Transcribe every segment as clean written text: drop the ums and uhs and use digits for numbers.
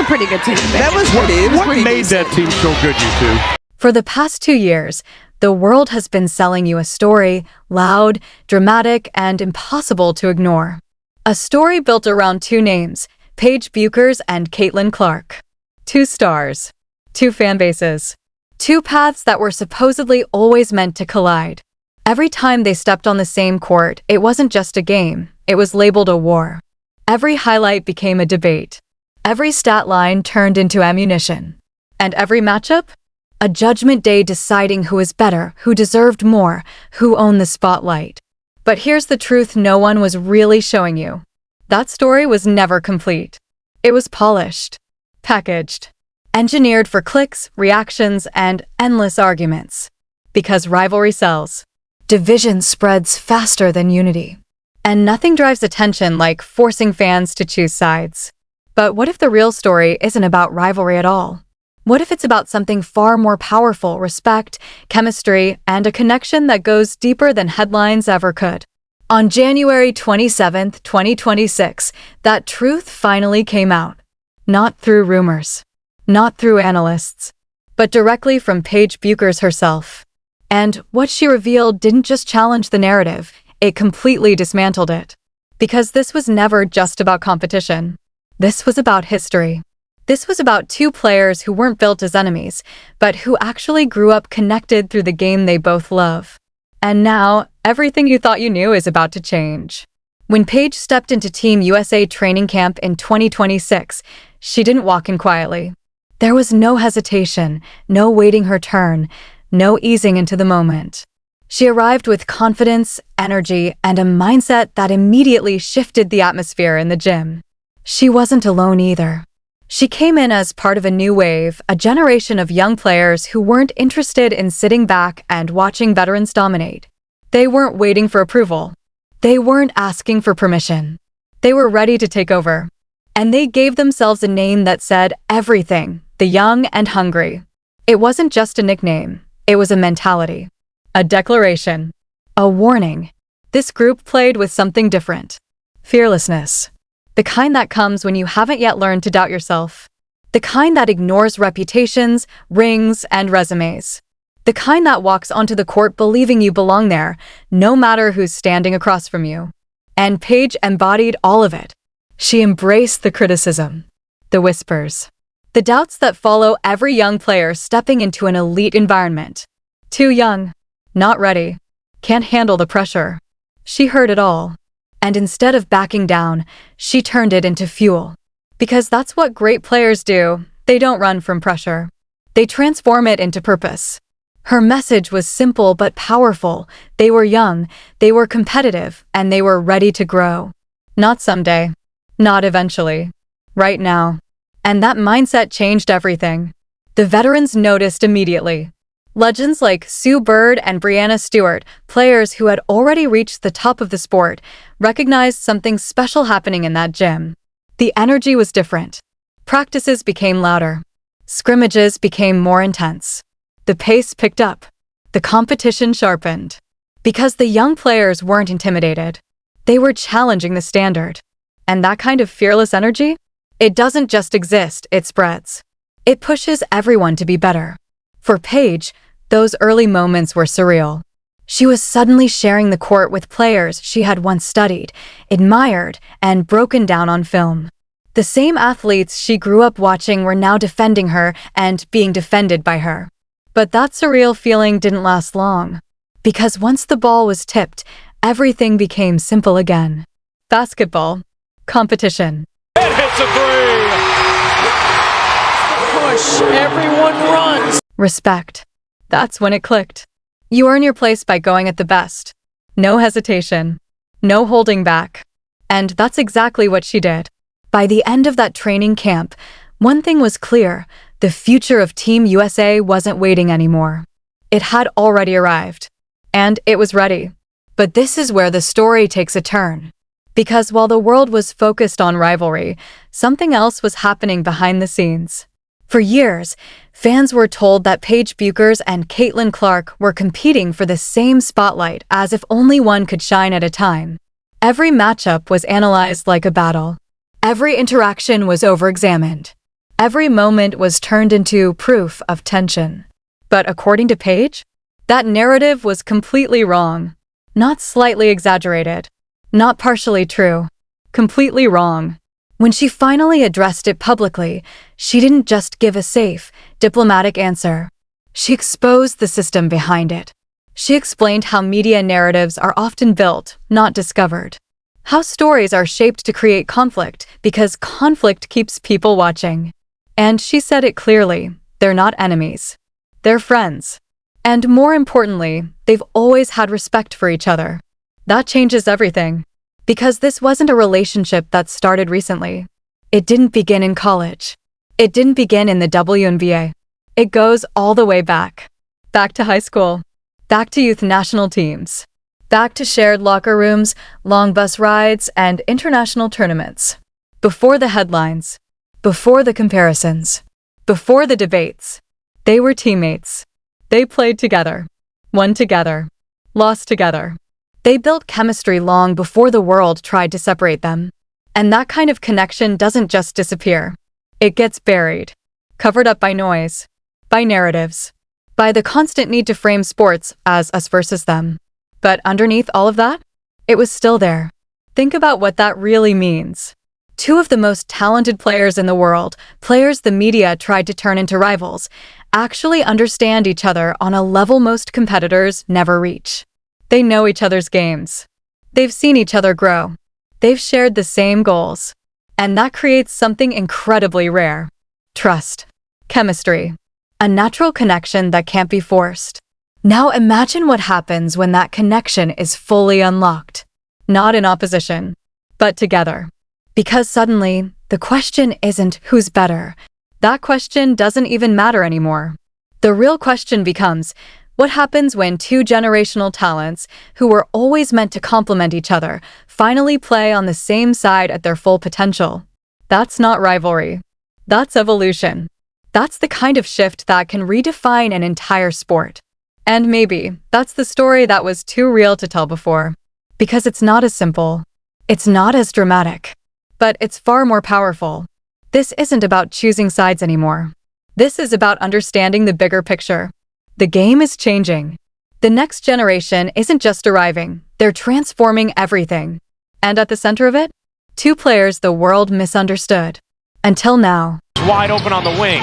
pretty good team. That was pretty. It was What pretty made decent. that team so good, you two? For the past 2 years, the world has been selling you a story, loud, dramatic, and impossible to ignore. A story built around two names, Paige Bueckers and Caitlin Clark. Two stars, two fan bases, two paths that were supposedly always meant to collide. Every time they stepped on the same court, it wasn't just a game, it was labeled a war. Every highlight became a debate. Every stat line turned into ammunition. And every matchup? A judgment day deciding who is better, who deserved more, who owned the spotlight. But here's the truth no one was really showing you. That story was never complete. It was polished, packaged, engineered for clicks, reactions, and endless arguments. Because rivalry sells. Division spreads faster than unity. And nothing drives attention like forcing fans to choose sides. But what if the real story isn't about rivalry at all? What if it's about something far more powerful, respect, chemistry, and a connection that goes deeper than headlines ever could? On January 27, 2026, that truth finally came out. Not through rumors, not through analysts, but directly from Paige Bueckers herself. And what she revealed didn't just challenge the narrative, it completely dismantled it. Because this was never just about competition. This was about history. This was about two players who weren't built as enemies, but who actually grew up connected through the game they both love. And now, everything you thought you knew is about to change. When Paige stepped into Team USA training camp in 2026, she didn't walk in quietly. There was no hesitation, no waiting her turn, no easing into the moment. She arrived with confidence, energy, and a mindset that immediately shifted the atmosphere in the gym. She wasn't alone either. She came in as part of a new wave, a generation of young players who weren't interested in sitting back and watching veterans dominate. They weren't waiting for approval. They weren't asking for permission. They were ready to take over. And they gave themselves a name that said everything, the young and hungry. It wasn't just a nickname. It was a mentality, a declaration, a warning. This group played with something different. Fearlessness. The kind that comes when you haven't yet learned to doubt yourself. The kind that ignores reputations, rings, and resumes. The kind that walks onto the court believing you belong there, no matter who's standing across from you. And Paige embodied all of it. She embraced the criticism, the whispers, the doubts that follow every young player stepping into an elite environment. Too young, not ready, can't handle the pressure. She heard it all. And instead of backing down, she turned it into fuel. Because that's what great players do. They don't run from pressure. They transform it into purpose. Her message was simple but powerful. They were young, they were competitive, and they were ready to grow. Not someday. Not eventually. Right now. And that mindset changed everything. The veterans noticed immediately. Legends like Sue Bird and Brianna Stewart, players who had already reached the top of the sport, recognized something special happening in that gym. The energy was different. Practices became louder. Scrimmages became more intense. The pace picked up. The competition sharpened. Because the young players weren't intimidated. They were challenging the standard. And that kind of fearless energy? It doesn't just exist, it spreads. It pushes everyone to be better. For Paige, those early moments were surreal. She was suddenly sharing the court with players she had once studied, admired, and broken down on film. The same athletes she grew up watching were now defending her and being defended by her. But that surreal feeling didn't last long. Because once the ball was tipped, everything became simple again. Basketball. Competition. And hits a three! Push, everyone runs! Respect. That's when it clicked. You earn your place by going at the best. No hesitation. No holding back. And that's exactly what she did. By the end of that training camp, one thing was clear. The future of Team USA wasn't waiting anymore. It had already arrived. And it was ready. But this is where the story takes a turn. Because while the world was focused on rivalry, something else was happening behind the scenes. For years, fans were told that Paige Bueckers and Caitlin Clark were competing for the same spotlight as if only one could shine at a time. Every matchup was analyzed like a battle. Every interaction was over-examined. Every moment was turned into proof of tension. But according to Paige, that narrative was completely wrong. Not slightly exaggerated. Not partially true. Completely wrong. When she finally addressed it publicly, she didn't just give a safe, diplomatic answer. She exposed the system behind it. She explained how media narratives are often built, not discovered. How stories are shaped to create conflict because conflict keeps people watching. And she said it clearly, they're not enemies. They're friends. And more importantly, they've always had respect for each other. That changes everything. Because this wasn't a relationship that started recently. It didn't begin in college. It didn't begin in the WNBA. It goes all the way back. Back to high school. Back to youth national teams. Back to shared locker rooms, long bus rides, and international tournaments. Before the headlines. Before the comparisons. Before the debates. They were teammates. They played together. Won together. Lost together. They built chemistry long before the world tried to separate them. And that kind of connection doesn't just disappear. It gets buried. Covered up by noise. By narratives. By the constant need to frame sports as us versus them. But underneath all of that, it was still there. Think about what that really means. Two of the most talented players in the world, players the media tried to turn into rivals, actually understand each other on a level most competitors never reach. They know each other's games. They've seen each other grow. They've shared the same goals. And that creates something incredibly rare. Trust. Chemistry. A natural connection that can't be forced. Now imagine what happens when that connection is fully unlocked. Not in opposition, but together. Because suddenly, the question isn't who's better. That question doesn't even matter anymore. The real question becomes, what happens when two generational talents, who were always meant to complement each other, finally play on the same side at their full potential? That's not rivalry. That's evolution. That's the kind of shift that can redefine an entire sport. And maybe that's the story that was too real to tell before. Because it's not as simple. It's not as dramatic. But it's far more powerful. This isn't about choosing sides anymore. This is about understanding the bigger picture. The game is changing. The next generation isn't just arriving, they're transforming everything. And at the center of it, two players the world misunderstood. Until now. Wide open on the wing.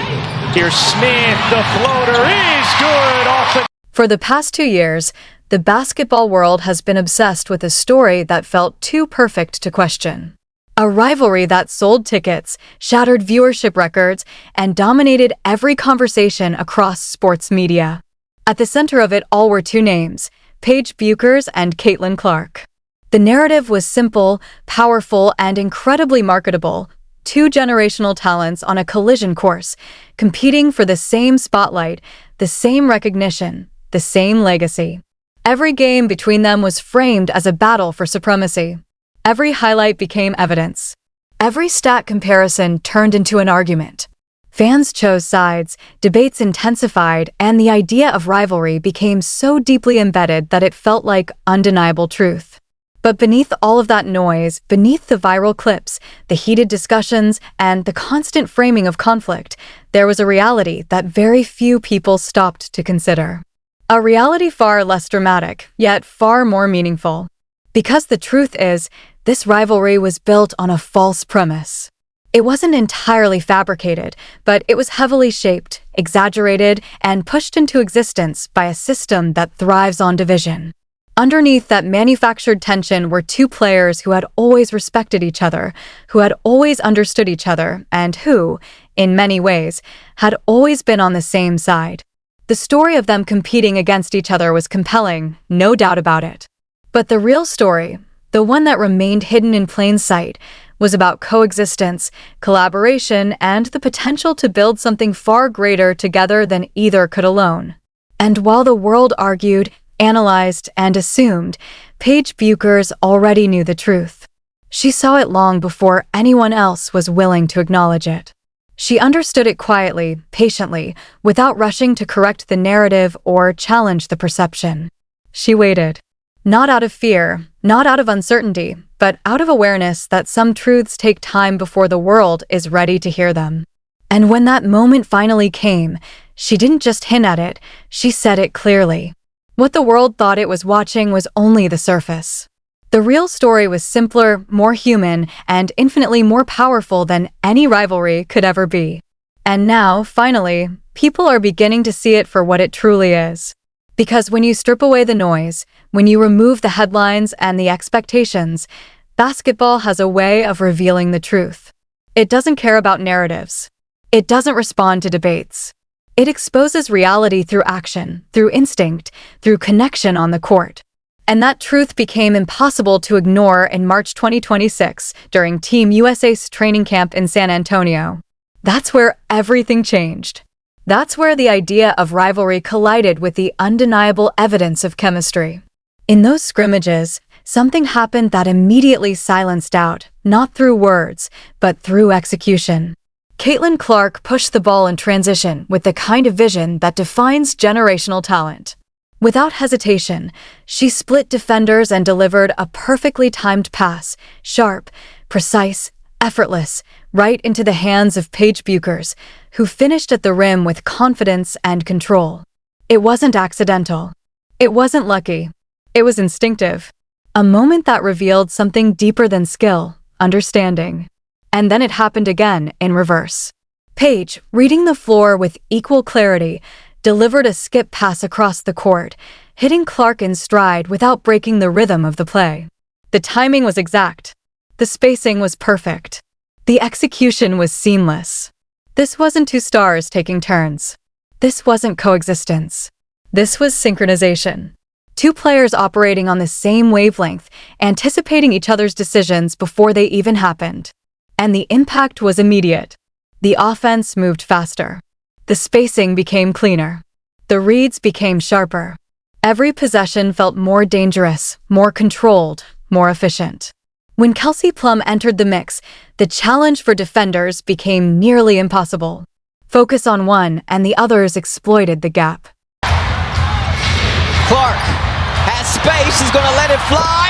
Here's Smith. The floater is good off the... For the past 2 years, the basketball world has been obsessed with a story that felt too perfect to question. A rivalry that sold tickets, shattered viewership records, and dominated every conversation across sports media. At the center of it all were two names, Paige Bueckers and Caitlin Clark. The narrative was simple, powerful, and incredibly marketable. Two generational talents on a collision course, competing for the same spotlight, the same recognition, the same legacy. Every game between them was framed as a battle for supremacy. Every highlight became evidence. Every stat comparison turned into an argument. Fans chose sides, debates intensified, and the idea of rivalry became so deeply embedded that it felt like undeniable truth. But beneath all of that noise, beneath the viral clips, the heated discussions, and the constant framing of conflict, there was a reality that very few people stopped to consider. A reality far less dramatic, yet far more meaningful. Because the truth is, this rivalry was built on a false premise. It wasn't entirely fabricated, but it was heavily shaped, exaggerated, and pushed into existence by a system that thrives on division. Underneath that manufactured tension were two players who had always respected each other, who had always understood each other, and who, in many ways, had always been on the same side. The story of them competing against each other was compelling, no doubt about it. But the real story, the one that remained hidden in plain sight, was about coexistence, collaboration, and the potential to build something far greater together than either could alone. And while the world argued, analyzed, and assumed, Paige Bueckers already knew the truth. She saw it long before anyone else was willing to acknowledge it. She understood it quietly, patiently, without rushing to correct the narrative or challenge the perception. She waited. Not out of fear, not out of uncertainty, but out of awareness that some truths take time before the world is ready to hear them. And when that moment finally came, she didn't just hint at it, she said it clearly. What the world thought it was watching was only the surface. The real story was simpler, more human, and infinitely more powerful than any rivalry could ever be. And now, finally, people are beginning to see it for what it truly is. Because when you strip away the noise, when you remove the headlines and the expectations, basketball has a way of revealing the truth. It doesn't care about narratives. It doesn't respond to debates. It exposes reality through action, through instinct, through connection on the court. And that truth became impossible to ignore in March 2026 during Team USA's training camp in San Antonio. That's where everything changed. That's where the idea of rivalry collided with the undeniable evidence of chemistry. In those scrimmages, something happened that immediately silenced doubt, not through words, but through execution. Caitlin Clark pushed the ball in transition with the kind of vision that defines generational talent. Without hesitation, she split defenders and delivered a perfectly timed pass, sharp, precise, effortless, right into the hands of Paige Bueckers, who finished at the rim with confidence and control. It wasn't accidental. It wasn't lucky. It was instinctive. A moment that revealed something deeper than skill, understanding. And then it happened again in reverse. Paige, reading the floor with equal clarity, delivered a skip pass across the court, hitting Clark in stride without breaking the rhythm of the play. The timing was exact. The spacing was perfect. The execution was seamless. This wasn't two stars taking turns. This wasn't coexistence. This was synchronization. Two players operating on the same wavelength, anticipating each other's decisions before they even happened. And the impact was immediate. The offense moved faster. The spacing became cleaner. The reads became sharper. Every possession felt more dangerous, more controlled, more efficient. When Kelsey Plum entered the mix, the challenge for defenders became nearly impossible. Focus on one, and the others exploited the gap. Clark has space, he's gonna let it fly.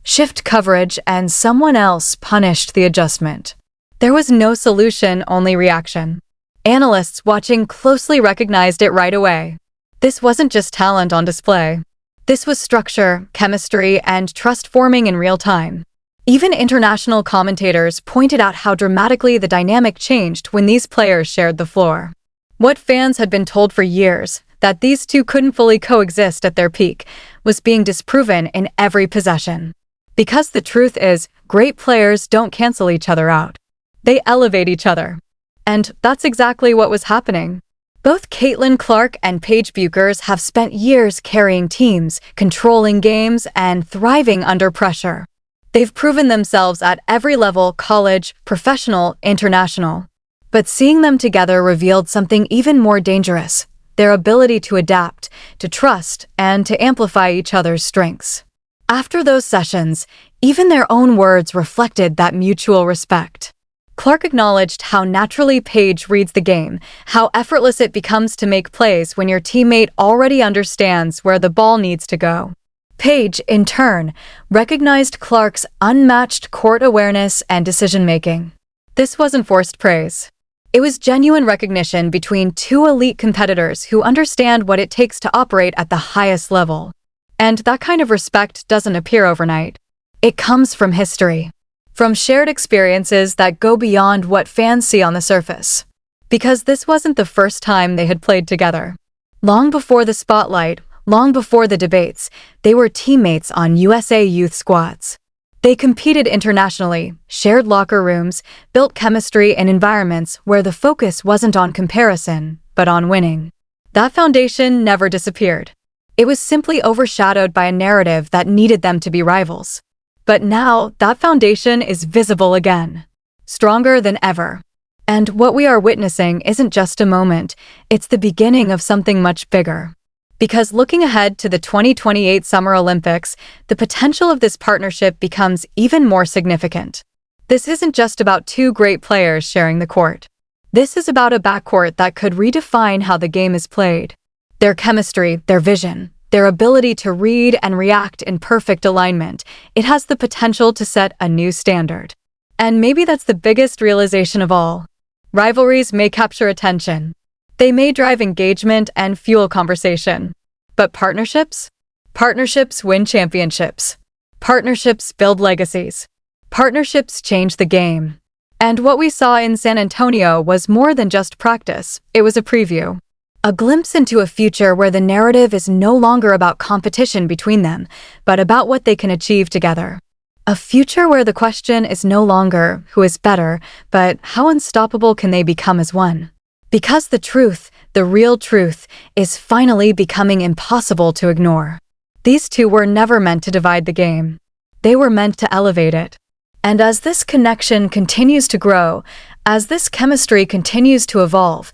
Shift coverage, and someone else punished the adjustment. There was no solution, only reaction. Analysts watching closely recognized it right away. This wasn't just talent on display. This was structure, chemistry, and trust forming in real time. Even international commentators pointed out how dramatically the dynamic changed when these players shared the floor. What fans had been told for years, that these two couldn't fully coexist at their peak, was being disproven in every possession. Because the truth is, great players don't cancel each other out. They elevate each other. And that's exactly what was happening. Both Caitlin Clark and Paige Bueckers have spent years carrying teams, controlling games, and thriving under pressure. They've proven themselves at every level: college, professional, international. But seeing them together revealed something even more dangerous: their ability to adapt, to trust, and to amplify each other's strengths. After those sessions, even their own words reflected that mutual respect. Clark acknowledged how naturally Paige reads the game, how effortless it becomes to make plays when your teammate already understands where the ball needs to go. Paige, in turn, recognized Clark's unmatched court awareness and decision-making. This wasn't forced praise. It was genuine recognition between two elite competitors who understand what it takes to operate at the highest level. And that kind of respect doesn't appear overnight. It comes from history. From shared experiences that go beyond what fans see on the surface. Because this wasn't the first time they had played together. Long before the spotlight, long before the debates, they were teammates on USA youth squads. They competed internationally, shared locker rooms, built chemistry in environments where the focus wasn't on comparison, but on winning. That foundation never disappeared. It was simply overshadowed by a narrative that needed them to be rivals. But now, that foundation is visible again, stronger than ever. And what we are witnessing isn't just a moment, it's the beginning of something much bigger. Because looking ahead to the 2028 Summer Olympics, the potential of this partnership becomes even more significant. This isn't just about two great players sharing the court. This is about a backcourt that could redefine how the game is played. Their chemistry, their vision, their ability to read and react in perfect alignment, it has the potential to set a new standard. And maybe that's the biggest realization of all. Rivalries may capture attention. They may drive engagement and fuel conversation. But partnerships? Partnerships win championships. Partnerships build legacies. Partnerships change the game. And what we saw in San Antonio was more than just practice, it was a preview. A glimpse into a future where the narrative is no longer about competition between them, but about what they can achieve together. A future where the question is no longer who is better, but how unstoppable can they become as one? Because the truth, the real truth, is finally becoming impossible to ignore. These two were never meant to divide the game. They were meant to elevate it. And as this connection continues to grow, as this chemistry continues to evolve,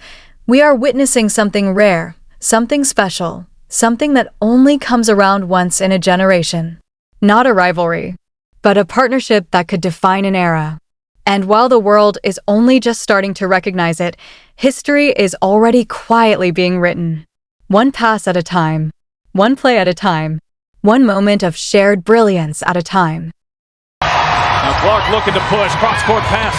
we are witnessing something rare, something special, something that only comes around once in a generation. Not a rivalry, but a partnership that could define an era. And while the world is only just starting to recognize it, history is already quietly being written. One pass at a time, one play at a time, one moment of shared brilliance at a time. Now Clark looking to push, cross-court pass,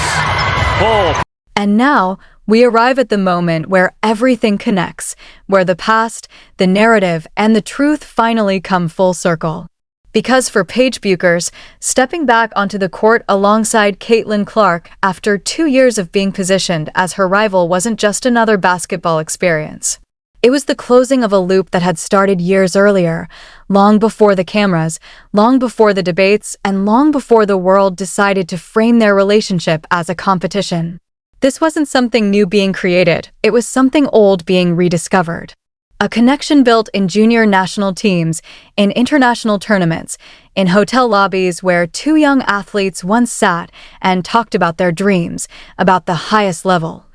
Bull. And now, we arrive at the moment where everything connects, where the past, the narrative, and the truth finally come full circle. Because for Paige Bueckers, stepping back onto the court alongside Caitlin Clark after 2 years of being positioned as her rival wasn't just another basketball experience. It was the closing of a loop that had started years earlier, long before the cameras, long before the debates, and long before the world decided to frame their relationship as a competition. This wasn't something new being created, it was something old being rediscovered. A connection built in junior national teams, in international tournaments, in hotel lobbies where two young athletes once sat and talked about their dreams, about the highest level,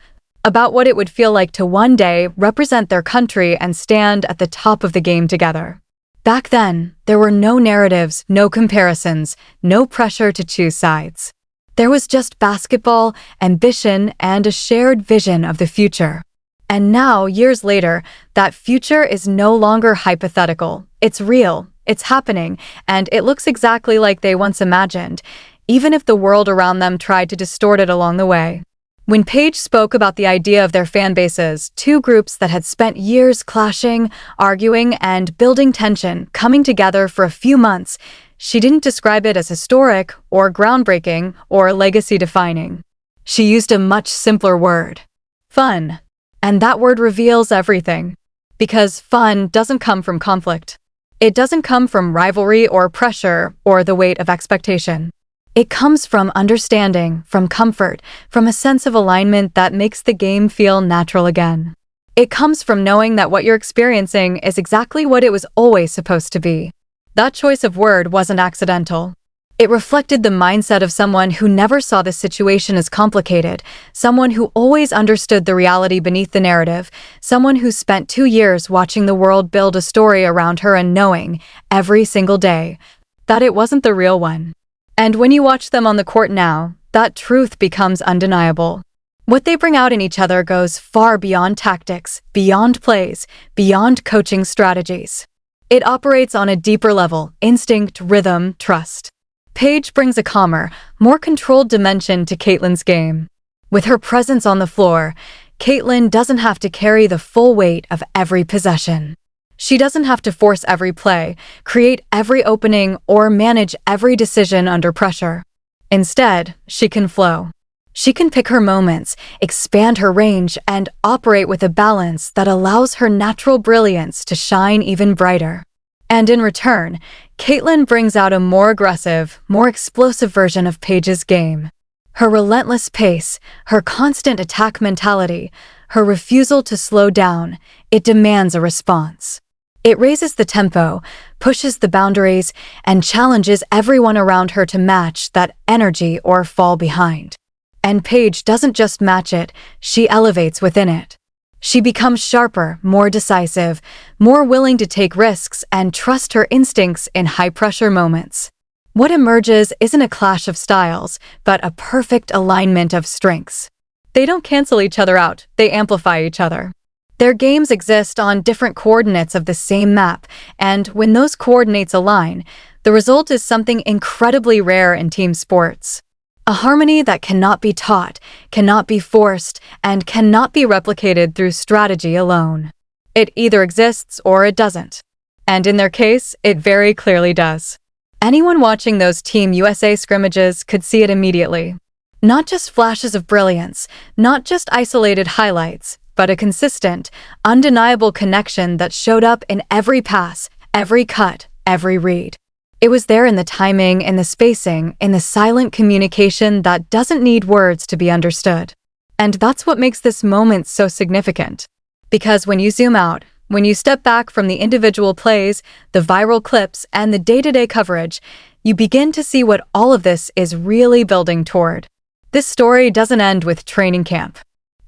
about what it would feel like to one day represent their country and stand at the top of the game together. Back then, there were no narratives, no comparisons, no pressure to choose sides. There was just basketball, ambition, and a shared vision of the future. And now, years later, that future is no longer hypothetical. It's real, it's happening, and it looks exactly like they once imagined, even if the world around them tried to distort it along the way. When Paige spoke about the idea of their fan bases, two groups that had spent years clashing, arguing, and building tension, coming together for a few months, she didn't describe it as historic, or groundbreaking, or legacy-defining. She used a much simpler word: fun. And that word reveals everything. Because fun doesn't come from conflict. It doesn't come from rivalry or pressure or the weight of expectation. It comes from understanding, from comfort, from a sense of alignment that makes the game feel natural again. It comes from knowing that what you're experiencing is exactly what it was always supposed to be. That choice of word wasn't accidental. It reflected the mindset of someone who never saw the situation as complicated, someone who always understood the reality beneath the narrative, someone who spent 2 years watching the world build a story around her and knowing, every single day, that it wasn't the real one. And when you watch them on the court now, that truth becomes undeniable. What they bring out in each other goes far beyond tactics, beyond plays, beyond coaching strategies. It operates on a deeper level: instinct, rhythm, trust. Paige brings a calmer, more controlled dimension to Caitlin's game. With her presence on the floor, Caitlin doesn't have to carry the full weight of every possession. She doesn't have to force every play, create every opening, or manage every decision under pressure. Instead, she can flow. She can pick her moments, expand her range, and operate with a balance that allows her natural brilliance to shine even brighter. And in return, Caitlin brings out a more aggressive, more explosive version of Paige's game. Her relentless pace, her constant attack mentality, her refusal to slow down, it demands a response. It raises the tempo, pushes the boundaries, and challenges everyone around her to match that energy or fall behind. And Paige doesn't just match it, she elevates within it. She becomes sharper, more decisive, more willing to take risks and trust her instincts in high-pressure moments. What emerges isn't a clash of styles, but a perfect alignment of strengths. They don't cancel each other out, they amplify each other. Their games exist on different coordinates of the same map, and when those coordinates align, the result is something incredibly rare in team sports. A harmony that cannot be taught, cannot be forced, and cannot be replicated through strategy alone. It either exists or it doesn't. And in their case, it very clearly does. Anyone watching those Team USA scrimmages could see it immediately. Not just flashes of brilliance, not just isolated highlights, but a consistent, undeniable connection that showed up in every pass, every cut, every read. It was there in the timing, in the spacing, in the silent communication that doesn't need words to be understood. And that's what makes this moment so significant. Because when you zoom out, when you step back from the individual plays, the viral clips, and the day-to-day coverage, you begin to see what all of this is really building toward. This story doesn't end with training camp.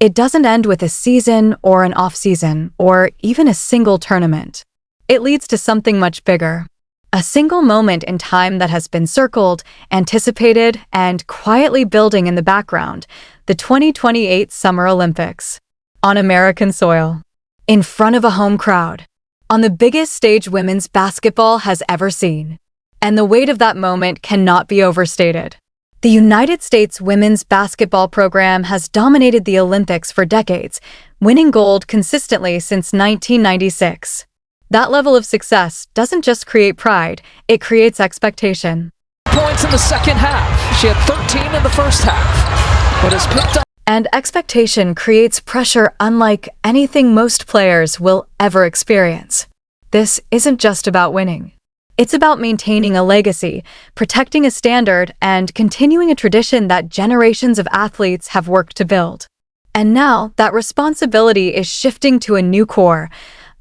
It doesn't end with a season or an off-season or even a single tournament. It leads to something much bigger. A single moment in time that has been circled, anticipated, and quietly building in the background, the 2028 Summer Olympics. On American soil. In front of a home crowd. On the biggest stage women's basketball has ever seen. And the weight of that moment cannot be overstated. The United States women's basketball program has dominated the Olympics for decades, winning gold consistently since 1996. That level of success doesn't just create pride, it creates expectation. Points in the second half. She had 13 in the first half, but has picked up. And expectation creates pressure unlike anything most players will ever experience. This isn't just about winning. It's about maintaining a legacy, protecting a standard, and continuing a tradition that generations of athletes have worked to build. And now, that responsibility is shifting to a new core,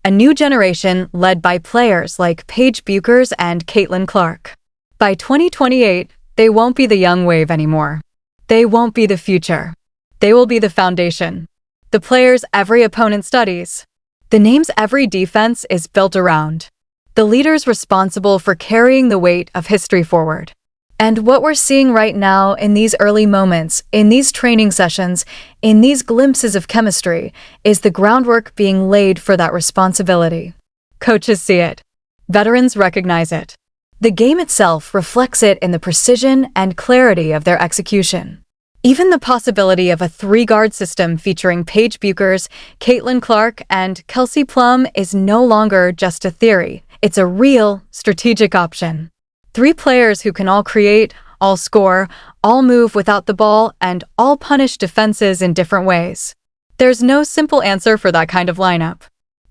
a new generation led by players like Paige Bueckers and Caitlin Clark. By 2028, they won't be the young wave anymore. They won't be the future. They will be the foundation. The players every opponent studies. The names every defense is built around. The leaders responsible for carrying the weight of history forward. And what we're seeing right now in these early moments, in these training sessions, in these glimpses of chemistry, is the groundwork being laid for that responsibility. Coaches see it. Veterans recognize it. The game itself reflects it in the precision and clarity of their execution. Even the possibility of a three-guard system featuring Paige Bueckers, Caitlin Clark, and Kelsey Plum is no longer just a theory. It's a real, strategic option. 3 players who can all create, all score, all move without the ball, and all punish defenses in different ways. There's no simple answer for that kind of lineup.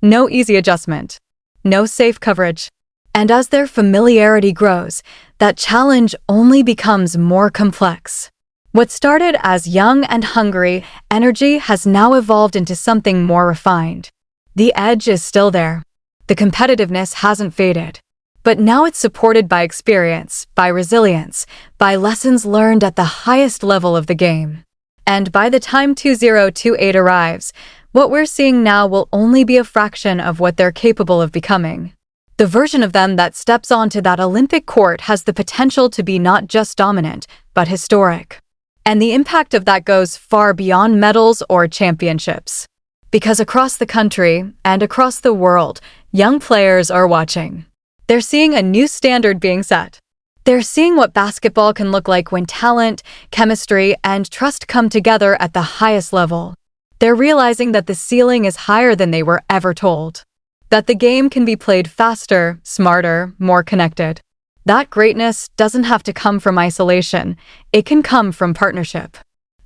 No easy adjustment. No safe coverage. And as their familiarity grows, that challenge only becomes more complex. What started as young and hungry energy has now evolved into something more refined. The edge is still there. The competitiveness hasn't faded. But now it's supported by experience, by resilience, by lessons learned at the highest level of the game. And by the time 2028 arrives, what we're seeing now will only be a fraction of what they're capable of becoming. The version of them that steps onto that Olympic court has the potential to be not just dominant, but historic. And the impact of that goes far beyond medals or championships. Because across the country and across the world, young players are watching. They're seeing a new standard being set. They're seeing what basketball can look like when talent, chemistry, and trust come together at the highest level. They're realizing that the ceiling is higher than they were ever told. That the game can be played faster, smarter, more connected. That greatness doesn't have to come from isolation. It can come from partnership.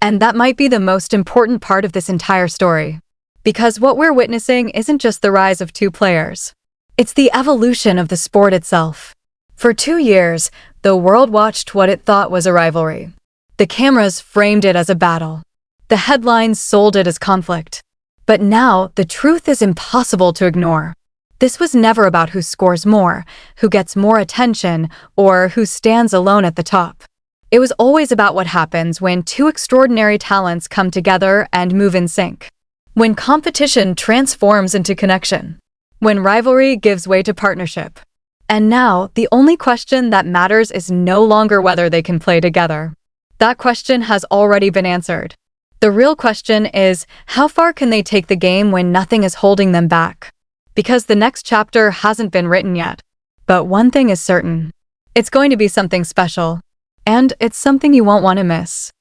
And that might be the most important part of this entire story. Because what we're witnessing isn't just the rise of 2 players. It's the evolution of the sport itself. For 2 years, the world watched what it thought was a rivalry. The cameras framed it as a battle. The headlines sold it as conflict. But now, the truth is impossible to ignore. This was never about who scores more, who gets more attention, or who stands alone at the top. It was always about what happens when 2 extraordinary talents come together and move in sync. When competition transforms into connection. When rivalry gives way to partnership. And now, the only question that matters is no longer whether they can play together. That question has already been answered. The real question is, how far can they take the game when nothing is holding them back? Because the next chapter hasn't been written yet. But one thing is certain. It's going to be something special. and it's something you won't want to miss.